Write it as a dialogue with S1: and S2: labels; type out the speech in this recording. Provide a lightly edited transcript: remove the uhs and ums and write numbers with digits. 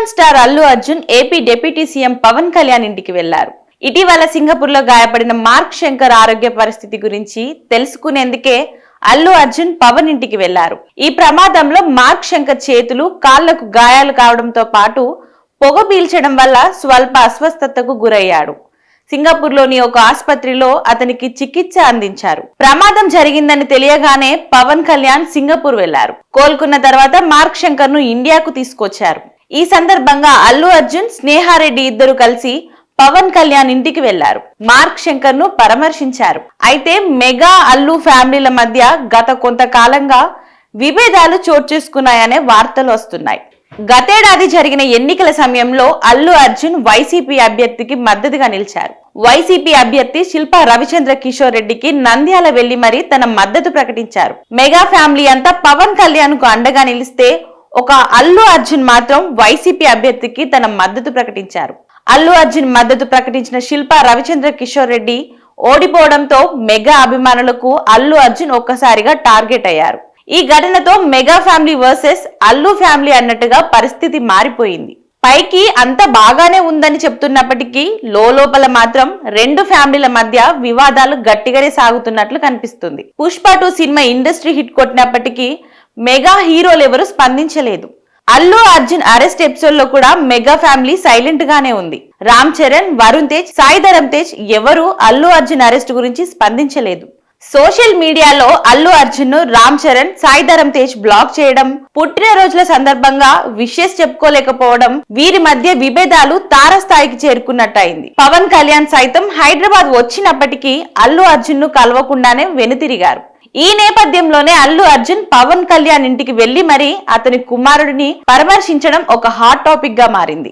S1: Super star Allu Arjun AP deputy CM Pawan Kalyan ఇంటికి వెళ్లారు. ఇటీవల సింగపూర్ లో గాయపడిన మార్క్ శంకర్ ఆరోగ్య పరిస్థితి గురించి తెలుసుకునేందుకే అల్లు అర్జున్ పవన్ ఇంటికి వెళ్లారు. ఈ ప్రమాదంలో మార్క్ శంకర్ చేతులు, కాళ్లకు గాయాలు కావడంతో పాటు పొగ పీల్చడం వల్ల స్వల్ప అస్వస్థతకు గురయ్యాడు. సింగపూర్ లోని ఒక ఆసుపత్రిలో అతనికి చికిత్స అందించారు. ప్రమాదం జరిగిందని తెలియగానే పవన్ కళ్యాణ్ సింగపూర్ వెళ్లారు. కోలుకున్న తర్వాత మార్క్ శంకర్ ను ఇండియాకు తీసుకొచ్చారు. ఈ సందర్భంగా అల్లు అర్జున్, స్నేహారెడ్డి ఇద్దరు కలిసి పవన్ కళ్యాణ్ ఇంటికి వెళ్లారు. మార్క్ శంకర్ ను పరామర్శించారు. అయితే మెగా అల్లు ఫ్యామిలీల మధ్య గత కొంతకాలంగా విభేదాలు చోటు చేసుకున్నాయనే వార్తలు వస్తున్నాయి. గతేడాది జరిగిన ఎన్నికల సమయంలో అల్లు అర్జున్ వైసీపీ అభ్యర్థికి మద్దతుగా నిలిచారు. వైసీపీ అభ్యర్థి శిల్పా రవిచంద్ర కిషోర్ రెడ్డికి నంద్యాల వెళ్లి మరీ తన మద్దతు ప్రకటించారు. మెగా ఫ్యామిలీ అంతా పవన్ కళ్యాణ్ కు అండగా నిలిస్తే ఒక అల్లు అర్జున్ మాత్రం వైసీపీ అభ్యర్థికి తన మద్దతు ప్రకటించారు. అల్లు అర్జున్ మద్దతు ప్రకటించిన శిల్పా రవిచంద్ర కిషోర్ రెడ్డి ఓడిపోవడంతో మెగా అభిమానులకు అల్లు అర్జున్ ఒక్కసారిగా టార్గెట్ అయ్యారు. ఈ ఘటనతో mega family versus Allu family అన్నట్టుగా పరిస్థితి మారిపోయింది. పైకి అంత బాగానే ఉందని చెప్తున్నప్పటికీ లోపల మాత్రం రెండు ఫ్యామిలీల మధ్య వివాదాలు గట్టిగానే సాగుతున్నట్లు కనిపిస్తుంది. పుష్ప 2 సినిమా ఇండస్ట్రీ హిట్ కొట్టినప్పటికీ మెగా హీరోలు ఎవరు స్పందించలేదు. అల్లు అర్జున్ అరెస్ట్ ఎపిసోడ్ లో కూడా మెగా ఫ్యామిలీ సైలెంట్ గానే ఉంది. రామ్ చరణ్, వరుణ్ తేజ్, సాయి ధరమ్ తేజ్ ఎవరు అల్లు అర్జున్ అరెస్ట్ గురించి స్పందించలేదు. సోషల్ మీడియాలో అల్లు అర్జున్ ను రామ్ చరణ్, సాయి ధరమ్ తేజ్ బ్లాక్ చేయడం, పుట్టినరోజుల సందర్భంగా విషెస్ చెప్పుకోలేకపోవడం, వీరి మధ్య విభేదాలు తారస్థాయికి చేరుకున్నట్టయింది. పవన్ కళ్యాణ్ సైతం హైదరాబాద్ వచ్చినప్పటికీ అల్లు అర్జున్ ను కలవకుండానే వెనుతిరిగారు. ఈ నేపథ్యంలోనే అల్లు అర్జున్ పవన్ కళ్యాణ్ ఇంటికి వెళ్లి మరీ అతని కుమారుడిని పరామర్శించడం ఒక హాట్ టాపిక్ గా మారింది.